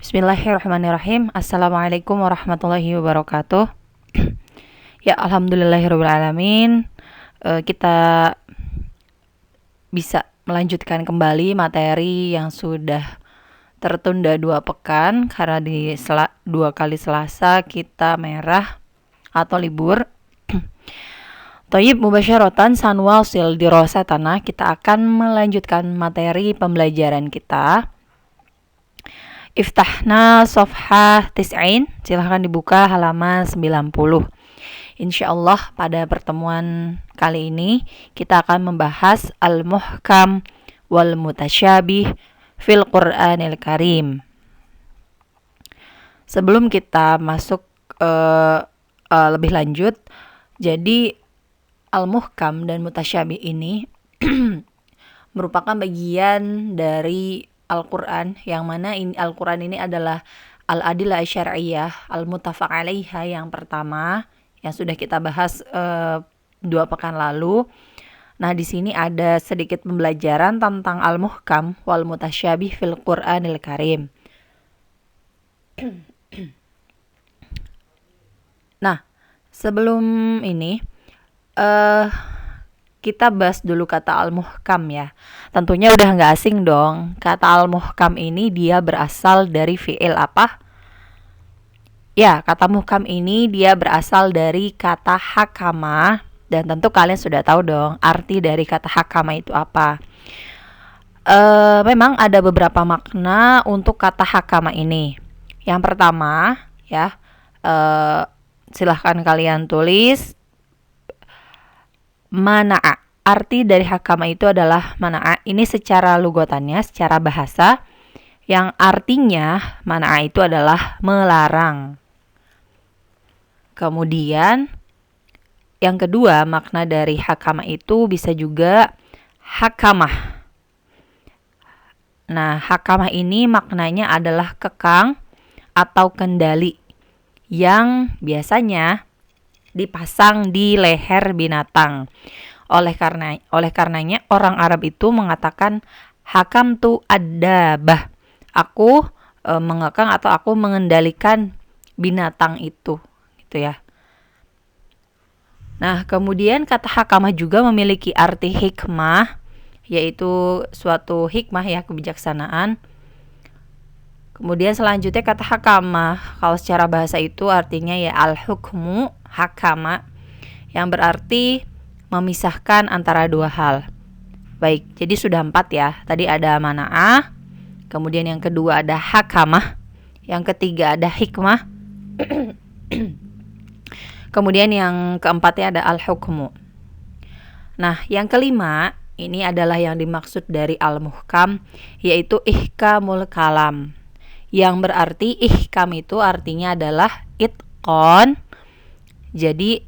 Bismillahirrahmanirrahim. Assalamualaikum warahmatullahi wabarakatuh. Ya, alhamdulillahirrahmanirrahim. Kita bisa melanjutkan kembali materi yang sudah tertunda 2 pekan karena di 2 kali Selasa kita merah atau libur. Thayyib, mubasyaratan sanwasil dirasatana, kita akan melanjutkan materi pembelajaran kita. Iftahna Safhah Tis'in, silahkan dibuka halaman 90. Insyaallah pada pertemuan kali ini kita akan membahas Al-Muhkam wal Mutasyabih fil Qur'anil Karim. Sebelum kita masuk lebih lanjut, jadi Al-Muhkam dan Mutasyabih ini merupakan bagian dari Al-Quran, yang mana Al-Quran ini adalah Al-Adillah Syar'iyyah Al-Muttafaq 'alaiha yang pertama, yang sudah kita bahas 2 pekan lalu. Nah, di sini ada sedikit pembelajaran tentang Al-Muhkam wal Mutasyabih fil Qur'anil Karim. Nah, sebelum ini kita bahas dulu kata al-muhkam ya. Tentunya udah nggak asing dong. Kata al-muhkam ini dia berasal dari fi'il apa? Ya, kata muhkam ini dia berasal dari kata hakama. Dan tentu kalian sudah tahu dong arti dari kata hakama itu apa. Memang ada beberapa makna untuk kata hakama ini. Yang pertama ya, silahkan kalian tulis mana'a. Arti dari hakama itu adalah mana'a. Ini secara lugatannya, secara bahasa, yang artinya mana'a itu adalah melarang. Kemudian yang kedua, makna dari hakama itu bisa juga hakamah. Nah, hakamah ini maknanya adalah kekang atau kendali yang biasanya dipasang di leher binatang. Oleh karenanya orang Arab itu mengatakan hakam tu ad-dabah. Aku mengekang atau aku mengendalikan binatang itu, gitu ya. Nah, kemudian kata hakamah juga memiliki arti hikmah, yaitu suatu hikmah ya, kebijaksanaan. Kemudian selanjutnya kata hakamah, kalau secara bahasa itu artinya ya al-hukmu hakama, yang berarti memisahkan antara 2 hal. Baik, jadi sudah 4 ya. Tadi ada mana'ah, kemudian yang kedua ada hakamah, yang ketiga ada hikmah, kemudian yang keempatnya ada al-hukmu. Nah, yang kelima ini adalah yang dimaksud dari al-muhkam, yaitu ihkamul kalam, yang berarti ihkam itu artinya adalah itqon. Jadi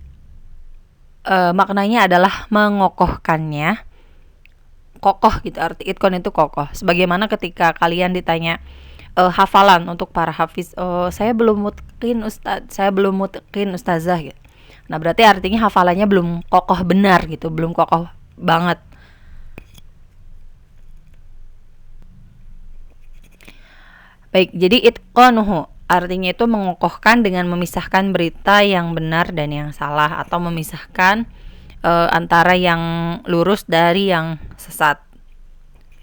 maknanya adalah mengokohkannya, kokoh gitu, arti itqon itu kokoh. Sebagaimana ketika kalian ditanya hafalan untuk para hafiz, saya belum mutqin ustazah gitu. Nah, berarti artinya hafalannya belum kokoh benar gitu, belum kokoh banget. Baik, jadi itqanuhu artinya itu mengokohkan dengan memisahkan berita yang benar dan yang salah, atau memisahkan antara yang lurus dari yang sesat.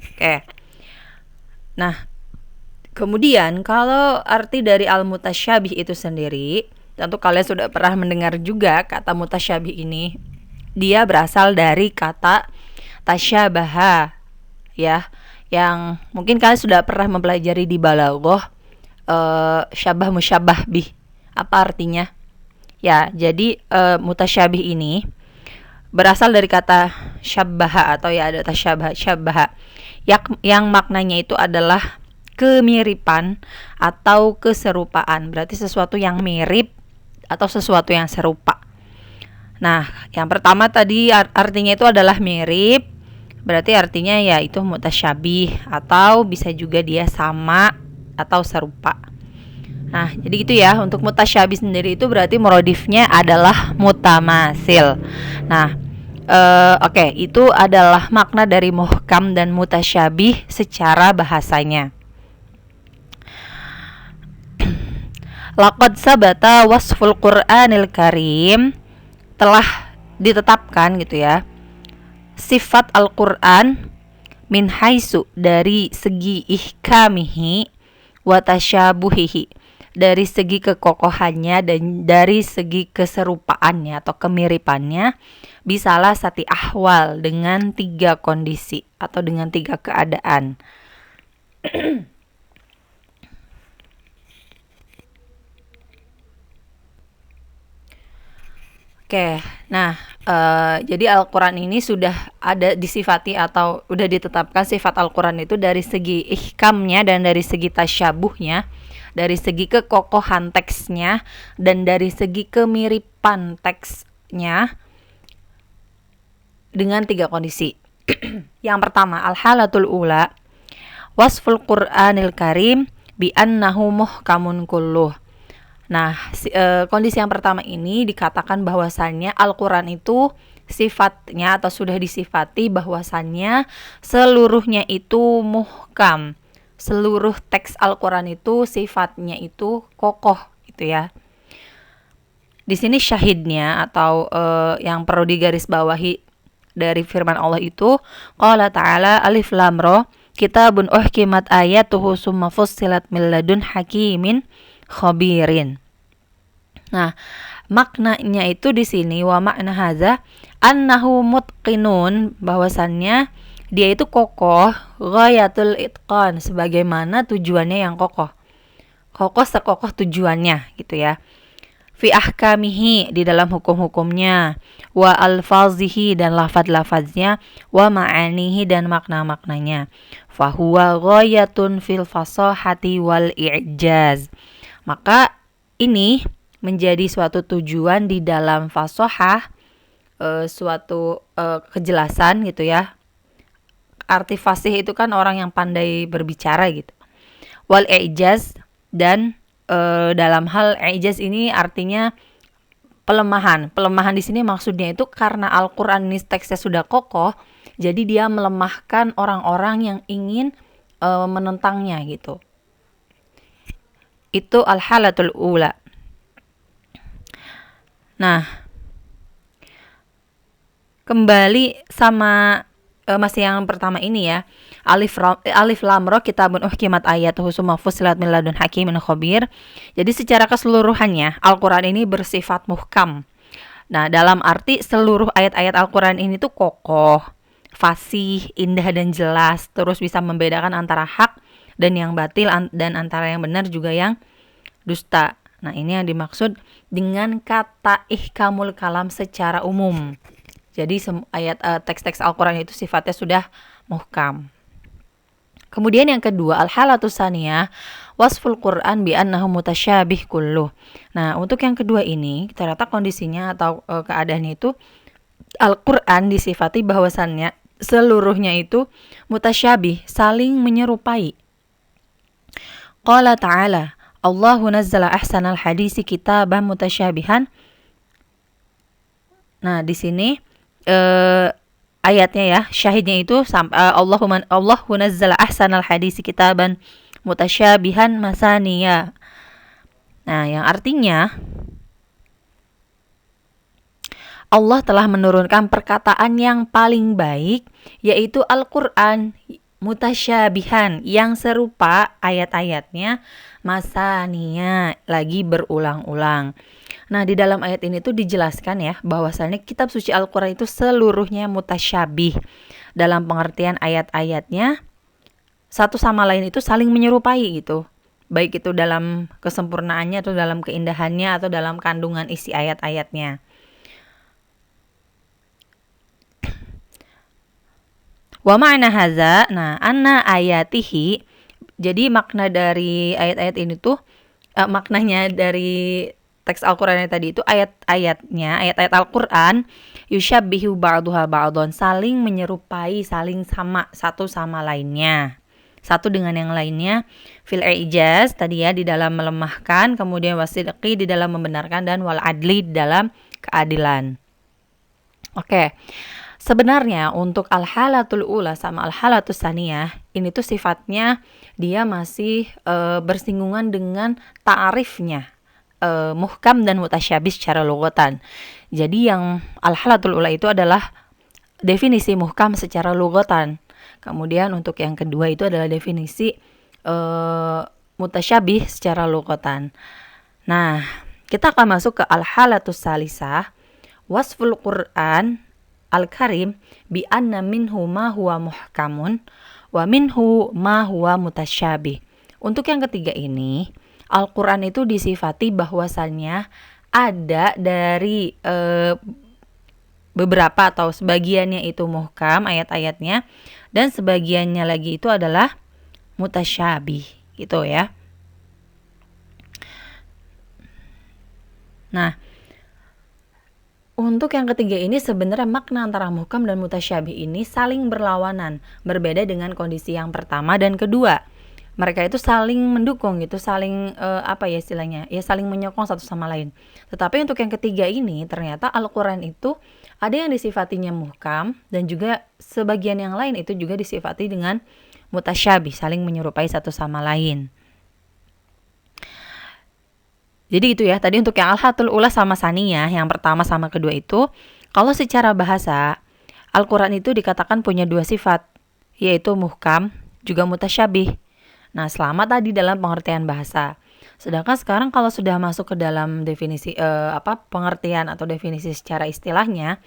Oke. Nah, kemudian kalau arti dari al-mutasyabih itu sendiri, tentu kalian sudah pernah mendengar juga kata mutasyabih ini. Dia berasal dari kata tasyabaha ya, yang mungkin kalian sudah pernah mempelajari di balaghah, syabah musyabah bih. Apa artinya? Ya, jadi mutasyabih ini berasal dari kata syabbaha, atau ya ada tasyabaha, syabbaha, yang maknanya itu adalah kemiripan atau keserupaan. Berarti sesuatu yang mirip atau sesuatu yang serupa. Nah, yang pertama tadi artinya itu adalah mirip, berarti artinya ya itu mutasyabih, atau bisa juga dia sama atau serupa. Nah, jadi gitu ya. Untuk mutasyabih sendiri itu berarti muradifnya adalah mutamasil. Nah, oke, itu adalah makna dari muhkam dan mutasyabih secara bahasanya. Laqad sabata wasful Qur'anil Karim, telah ditetapkan gitu ya, sifat Al-Qur'an min haisu, dari segi ihkamihi wa tasyabuhihi, dari segi kekokohannya dan dari segi keserupaannya atau kemiripannya, bisalah sati ahwal, dengan 3 kondisi atau dengan 3 keadaan. Oke, nah jadi Al-Quran ini sudah ada disifati atau udah ditetapkan sifat Al-Quran itu dari segi ihkamnya dan dari segi tasyabuhnya, dari segi kekokohan teksnya dan dari segi kemiripan teksnya dengan 3 kondisi. Yang pertama, al-halatul ula, wasful Qur'anil Karim bi annahu muhkamun kulluh. Nah, kondisi yang pertama ini dikatakan bahwasannya Al-Quran itu sifatnya atau sudah disifati bahwasannya seluruhnya itu muhkam. Seluruh teks Al-Quran itu sifatnya itu kokoh gitu ya. Di sini syahidnya atau yang perlu digarisbawahi dari firman Allah itu, qala ta'ala alif lam ra kitabun uhkimat ayatuhu summa fussilat min ladun hakimin khabirin. Nah, maknanya itu di sini wa makna hadza annahu mutqinun, bahwasannya dia itu kokoh, ghayatul itqan, sebagaimana tujuannya yang kokoh. Kokoh sekokoh tujuannya gitu ya. Fi ahkamihi, di dalam hukum-hukumnya, wa alfazihi, dan lafaz-lafaznya, wa ma'anihi, dan makna-maknanya. Fahuwa ghayatun fil fasahati wal i'jaz. Maka ini menjadi suatu tujuan di dalam fasahah, suatu kejelasan gitu ya. Arti fasih itu kan orang yang pandai berbicara gitu. Wal i'jaz, dan dalam hal i'jaz ini artinya pelemahan. Pelemahan di sini maksudnya itu karena Al-Qur'an ini teksnya sudah kokoh, jadi dia melemahkan orang-orang yang ingin menentangnya gitu. Itu al-halatul ula. Nah, kembali sama masih yang pertama ini ya. Alif lam ra kitabun uhkimat ayatuhu summa fussilat min ladun hakimin khabir. Jadi secara keseluruhannya Al-Qur'an ini bersifat muhkam. Nah, dalam arti seluruh ayat-ayat Al-Qur'an ini tuh kokoh, fasih, indah dan jelas, terus bisa membedakan antara hak dan yang batil dan antara yang benar juga yang dusta. Nah, ini yang dimaksud dengan kata ihkamul kalam secara umum. Jadi ayat teks-teks Al-Qur'an itu sifatnya sudah muhkam. Kemudian yang kedua, al-halatus saniyah wasful Qur'an bi annahu mutasyabih kulluh. Nah, untuk yang kedua ini ternyata kondisinya atau keadaannya itu Al-Qur'an disifati bahwasannya seluruhnya itu mutasyabih, saling menyerupai. Qala ta'ala Allahu nazzala ahsanal hadisi kitaban mutasyabihan. Nah, di sini ayatnya ya, syahidnya itu Allahu nazzala ahsanal hadisi kitaban mutasyabihan masaniya. Nah, yang artinya Allah telah menurunkan perkataan yang paling baik, yaitu Al-Qur'an mutasyabihan, yang serupa ayat-ayatnya, masaniya, lagi berulang-ulang. Nah, di dalam ayat ini tuh dijelaskan ya bahwasannya kitab suci Al-Qur'an itu seluruhnya mutasyabih, dalam pengertian ayat-ayatnya satu sama lain itu saling menyerupai gitu. Baik itu dalam kesempurnaannya atau dalam keindahannya atau dalam kandungan isi ayat-ayatnya. Wa ma'na hadza, nah anna ayatihi, jadi makna dari ayat-ayat ini tuh maknanya dari teks Al-Qur'an tadi itu ayat-ayatnya, ayat-ayat Al-Qur'an yusyabbihu ba'duha ba'dhan, saling menyerupai, saling sama satu sama lainnya. Satu dengan yang lainnya, fil i'jaz tadi ya, di dalam melemahkan, kemudian wasidqi di dalam membenarkan, dan wal adli di dalam keadilan. Oke. Sebenarnya untuk al-halatul ula sama al-halatus saniyah ini tuh sifatnya dia masih bersinggungan dengan ta'arifnya. muhkam dan mutasyabih secara lughatan. Jadi yang al-halatul ula itu adalah definisi muhkam secara lughatan. Kemudian untuk yang kedua itu adalah definisi mutasyabih secara lughatan. Nah, kita akan masuk ke al-halatus salisah, wasful Qur'an al-Karim bi anna minhu ma huwa muhkamun wa minhu ma huwa mutasyabih. Untuk yang ketiga ini, Al-Qur'an itu disifati bahwasannya ada dari beberapa atau sebagiannya itu muhkam ayat-ayatnya, dan sebagiannya lagi itu adalah mutasyabih gitu ya. Nah, untuk yang ketiga ini sebenarnya makna antara muhkam dan mutasyabih ini saling berlawanan, berbeda dengan kondisi yang pertama dan kedua. Mereka itu saling mendukung gitu, saling istilahnya? Ya saling menyokong satu sama lain. Tetapi untuk yang ketiga ini ternyata Al-Qur'an itu ada yang disifatinya muhkam dan juga sebagian yang lain itu juga disifati dengan mutasyabih, saling menyerupai satu sama lain. Jadi itu ya, tadi untuk yang al-hatul ula sama saniyah, yang pertama sama kedua itu, kalau secara bahasa, Al-Qur'an itu dikatakan punya dua sifat, yaitu muhkam, juga mutasyabih. Nah, selama tadi dalam pengertian bahasa. Sedangkan sekarang kalau sudah masuk ke dalam definisi pengertian atau definisi secara istilahnya,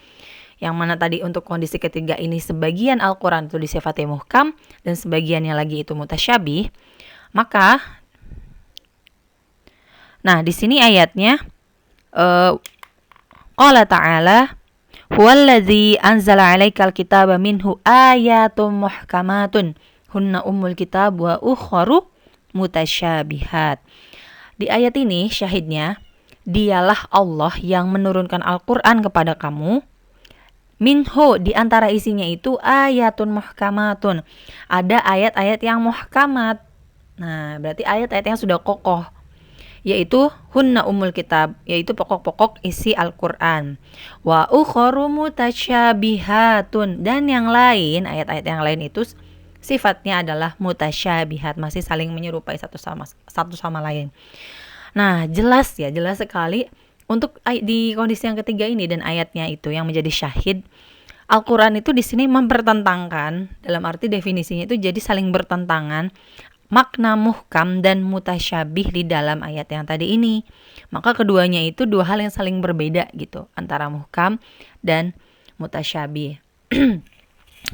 yang mana tadi untuk kondisi ketiga ini sebagian Al-Qur'an itu disifati muhkam dan sebagiannya lagi itu mutasyabih, maka di sini ayatnya qala ta'ala huwallazi anzala 'alaikal kitaba minhu ayatum muhkamatun hunna ummul kitab wa ukharu mutasyabihat. Di ayat ini syahidnya, dialah Allah yang menurunkan Al-Qur'an kepada kamu. Minhu, di antara isinya itu ayatun muhkamatun. Ada ayat-ayat yang muhkamat. Nah, berarti ayat-ayat yang sudah kokoh, yaitu hunna umul kitab, yaitu pokok-pokok isi Al-Qur'an. Wa ukharu mutasyabihatun, dan yang lain, ayat-ayat yang lain itu sifatnya adalah mutasyabihat, masih saling menyerupai satu sama lain. Nah, jelas sekali untuk di kondisi yang ketiga ini dan ayatnya itu yang menjadi syahid, Al-Qur'an itu di sini mempertentangkan, dalam arti definisinya itu jadi saling bertentangan makna muhkam dan mutasyabih di dalam ayat yang tadi ini. Maka keduanya itu dua hal yang saling berbeda gitu, antara muhkam dan mutasyabih.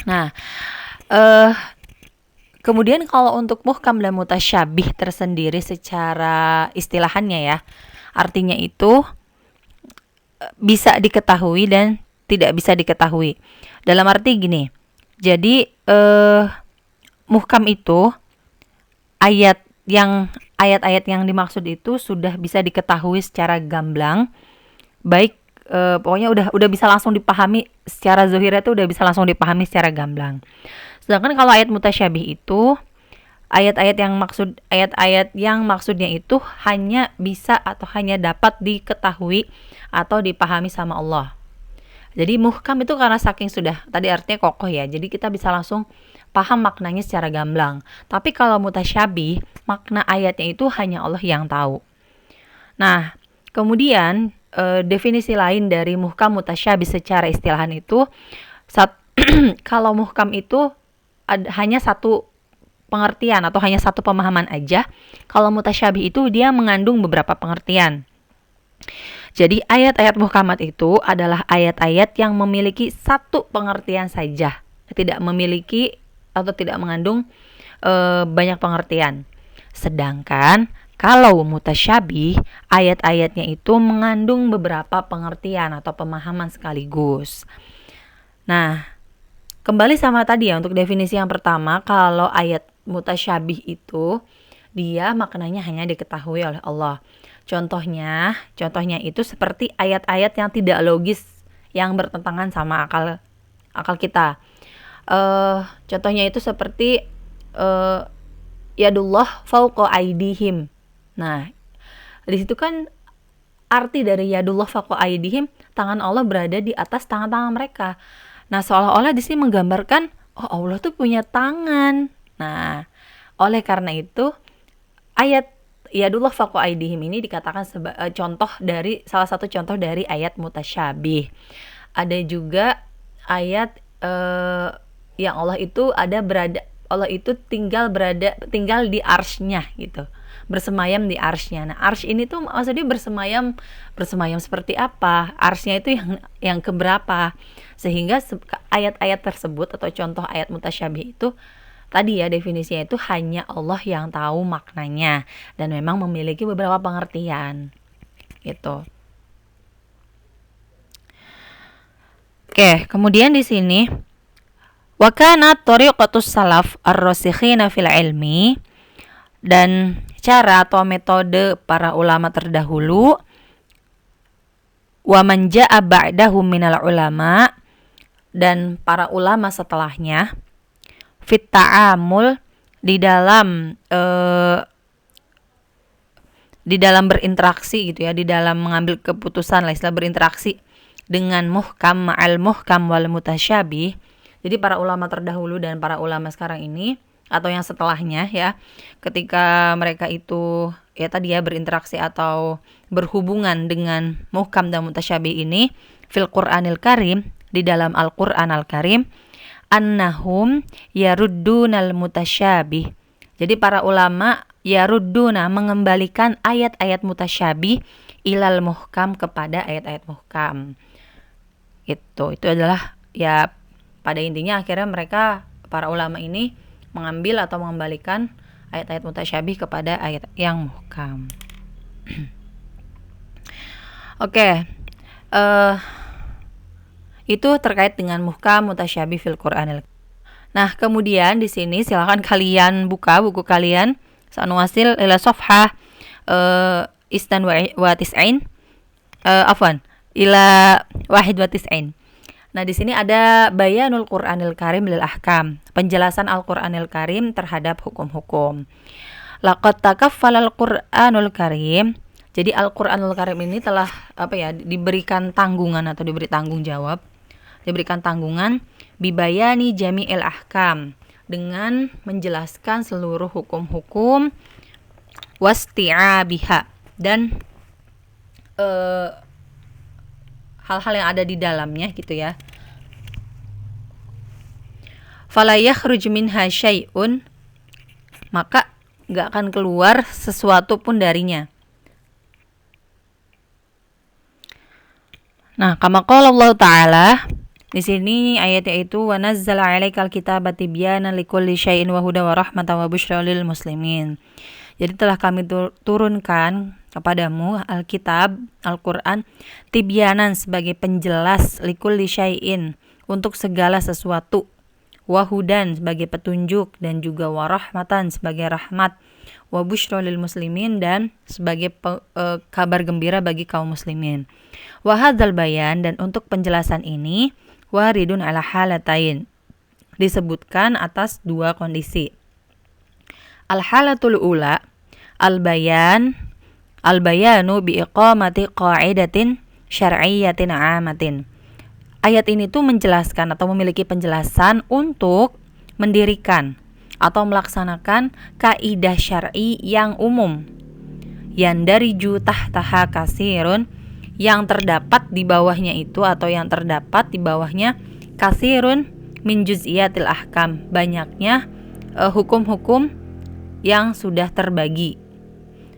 Nah, kemudian kalau untuk muhkam dan mutasyabih tersendiri secara istilahannya ya, artinya itu bisa diketahui dan tidak bisa diketahui. Dalam arti gini, jadi muhkam itu ayat-ayat yang dimaksud itu sudah bisa diketahui secara gamblang, baik pokoknya udah bisa langsung dipahami secara zahirnya, itu udah bisa langsung dipahami secara gamblang. Sedangkan kalau ayat mutasyabih itu ayat-ayat yang maksudnya itu hanya bisa atau hanya dapat diketahui atau dipahami sama Allah. Jadi muhkam itu karena saking sudah tadi artinya kokoh ya, jadi kita bisa langsung paham maknanya secara gamblang. Tapi kalau mutasyabih, makna ayatnya itu hanya Allah yang tahu. Nah, kemudian definisi lain dari muhkam mutasyabih secara istilahan itu, kalau muhkam itu hanya satu pengertian atau hanya satu pemahaman aja. Kalau mutasyabih itu dia mengandung beberapa pengertian. Jadi ayat-ayat muhkamat itu adalah ayat-ayat yang memiliki satu pengertian saja, tidak memiliki atau tidak mengandung banyak pengertian. Sedangkan kalau mutasyabih, ayat-ayatnya itu mengandung beberapa pengertian atau pemahaman sekaligus. Nah, kembali sama tadi ya, untuk definisi yang pertama, kalau ayat mutasyabih itu dia maknanya hanya diketahui oleh Allah. Contohnya itu seperti ayat-ayat yang tidak logis, yang bertentangan sama akal kita. Contohnya itu seperti yadullah fauqa aidihim. Nah, di situ kan arti dari yadullah fauqa aidihim, tangan Allah berada di atas tangan-tangan mereka. Nah, seolah-olah di sini menggambarkan Allah tuh punya tangan. Nah, oleh karena itu ayat yadullah faqo aidihim ini dikatakan salah satu contoh dari ayat mutasyabih. Ada juga ayat yang Allah itu tinggal di arsy-nya gitu, bersemayam di arsy-nya. Nah, arsy ini tuh maksudnya bersemayam seperti apa? Arsy-nya itu yang keberapa? Sehingga ayat-ayat tersebut atau contoh ayat mutasyabih itu tadi ya, definisinya itu hanya Allah yang tahu maknanya dan memang memiliki beberapa pengertian gitu. Oke, kemudian di sini wa kana thariqatus salaf ar-rasikhina fil ilmi, dan cara atau metode para ulama terdahulu, wa man jaa ba'dahum minal ulama, dan para ulama setelahnya, fit ta'amul, di dalam berinteraksi gitu ya, di dalam mengambil keputusan lah, istilah berinteraksi dengan muhkam ma'al muhkam wal mutasyabih. Jadi para ulama terdahulu dan para ulama sekarang ini atau yang setelahnya ya, ketika mereka itu ya tadi ya berinteraksi atau berhubungan dengan muhkam dan mutasyabih ini fil Qur'anil Karim, di dalam Al-Qur'an Al-Karim, annahum yaruddunal mutasyabih. Jadi para ulama yarudduna, mengembalikan ayat-ayat mutasyabih ilal muhkam, kepada ayat-ayat muhkam. Itu adalah ya pada intinya akhirnya mereka para ulama ini mengambil atau mengembalikan ayat-ayat mutasyabih kepada ayat yang muhkam. Oke. Itu terkait dengan muhkam mutasyabih fil Qur'anil. Nah, kemudian di sini silakan kalian buka buku kalian, sanuwasil ila safhah istan wa tis'in, ila wahid wa tis'in. Nah, di sini ada bayanul Qur'anil Karim lil ahkam, penjelasan Al-Qur'anil Karim terhadap hukum-hukum. Laqad takaffalal Qur'anul Karim. Jadi Al-Qur'anul Karim ini telah diberikan tanggungan atau diberi tanggung jawab, diberikan tanggungan bibayani jami'il ahkam, dengan menjelaskan seluruh hukum-hukum, wasti'abiha, dan hal-hal yang ada di dalamnya gitu ya. Fala yakhruj minha syai'un, maka enggak akan keluar sesuatu pun darinya. Nah, kama qala Allah Ta'ala, di sini ayatnya itu wa nazzala 'alaikal kitaba tibyanan likulli syai'in wa hudan wa rahmatan wa busyra lil muslimin. Jadi telah kami turunkan kepadamu Alkitab, Al-Qur'an, tibyanan, sebagai penjelas, likulli syai'in, untuk segala sesuatu, wahudan, sebagai petunjuk, dan juga warahmatan, sebagai rahmat, wa busyra lil muslimin, dan sebagai kabar gembira bagi kaum muslimin. Wa hadzal bayan, dan untuk penjelasan ini, waridun ala halatain, disebutkan atas dua kondisi. Al-halatul ula, al-bayanu biiqamati qa'idatin syar'iyyatin 'amatin. Ayat ini tuh menjelaskan atau memiliki penjelasan untuk mendirikan atau melaksanakan kaidah syar'i yang umum, yang dari tahtaha kasirun, yang terdapat di bawahnya itu atau yang terdapat di bawahnya kasirun min juz'iyatil ahkam, banyaknya hukum-hukum yang sudah terbagi,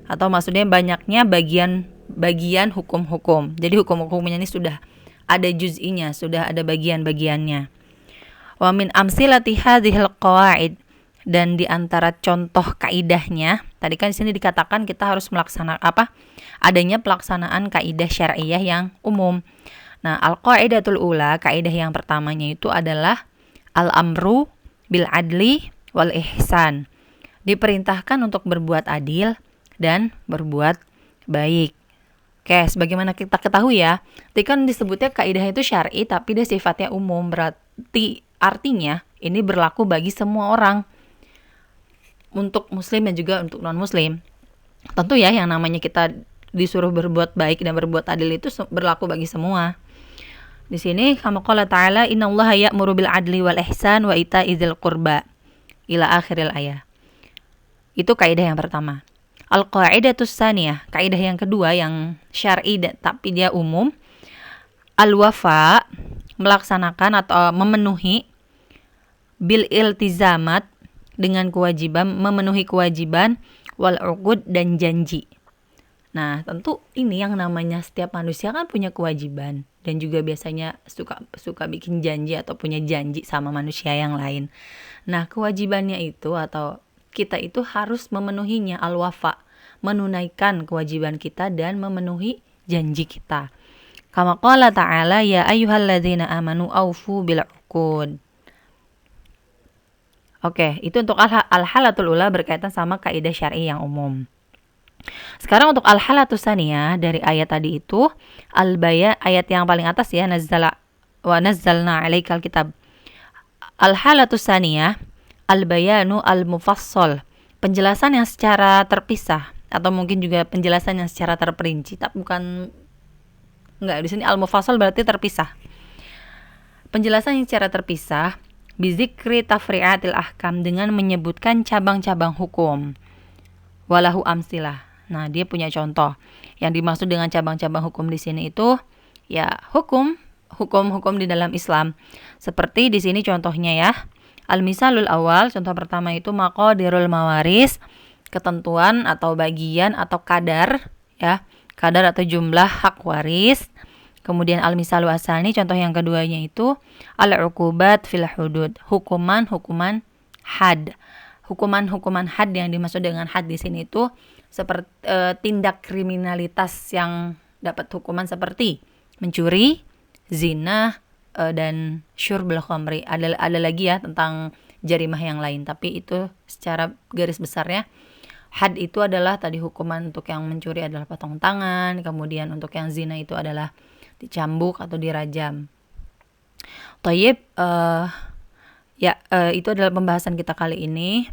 atau maksudnya banyaknya bagian hukum-hukum. Jadi hukum-hukumnya ini sudah ada juz'inya, sudah ada bagian-bagiannya. Wa min amsilati hadhil qawaid, dan di antara contoh kaidahnya, tadi kan di sini dikatakan kita harus melaksanakan adanya pelaksanaan kaidah syar'iyah yang umum. Nah, al-qaidatul ula, kaidah yang pertamanya itu adalah al-amru bil adli wal ihsan. Diperintahkan untuk berbuat adil dan berbuat baik. Oke, sebagaimana kita ketahui ya, tadi kan disebutnya kaidah itu syar'i tapi dia sifatnya umum, berarti artinya ini berlaku bagi semua orang, untuk muslim dan juga untuk non muslim. Tentu ya, yang namanya kita disuruh berbuat baik dan berbuat adil itu berlaku bagi semua. Di sini kama qala ta'ala, innallaha ya'muru bil adli wal ihsan wa ita'i dzil qurba, ila akhiril ayat. Itu kaidah yang pertama. Al-qaidatus tsaniyah, kaidah yang kedua yang syar'i tapi dia umum, al-wafa, melaksanakan atau memenuhi, bil iltizamat, dengan kewajiban, memenuhi kewajiban, wal uqud, dan janji. Nah, tentu ini yang namanya setiap manusia kan punya kewajiban dan juga biasanya suka bikin janji atau punya janji sama manusia yang lain. Nah, kewajibannya itu atau kita itu harus memenuhinya, al-wafa, menunaikan kewajiban kita dan memenuhi janji kita. Kama qala ta'ala, ya ayyuhalladzina amanu aufu bil uqud. Oke, itu untuk al-halatul ula berkaitan sama kaidah syar'i yang umum. Sekarang untuk al-halatus tsaniyah dari ayat tadi itu, ayat yang paling atas ya, wa nazzalna 'alaikal kitab. Al-halatus tsaniyah, al-bayanu al-mufassal, penjelasan yang secara terpisah atau mungkin juga penjelasan yang secara terperinci, di sini al-mufassal berarti terpisah. Penjelasan yang secara terpisah, bizikri tafri'atil ahkam, dengan menyebutkan cabang-cabang hukum. Walahu amsilah. Nah, dia punya contoh. Yang dimaksud dengan cabang-cabang hukum di sini itu ya hukum di dalam Islam. Seperti di sini contohnya ya. Al-misalul awal, contoh pertama itu maqadirul mawaris, ketentuan atau bagian atau kadar ya, kadar atau jumlah hak waris. Kemudian al-misalu asani, contoh yang keduanya itu al-uqubat fil hudud, hukuman had. Hukuman had yang dimaksud dengan had di sini itu seperti tindak kriminalitas yang dapat hukuman seperti mencuri, zina, dan syurbul khamri. Ada lagi ya tentang jarimah yang lain, tapi itu secara garis besarnya had itu adalah tadi hukuman untuk yang mencuri adalah potong tangan, kemudian untuk yang zina itu adalah dicambuk atau dirajam. Thayyib, itu adalah pembahasan kita kali ini.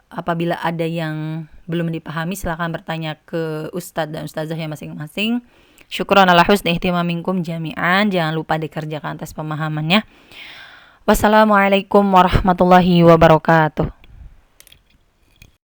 Apabila ada yang belum dipahami, silakan bertanya ke ustadz dan ustazahnya masing-masing. Syukran ala husni ihtimaminkum jami'an. Jangan lupa dikerjakan tes pemahamannya. Wassalamualaikum warahmatullahi wabarakatuh.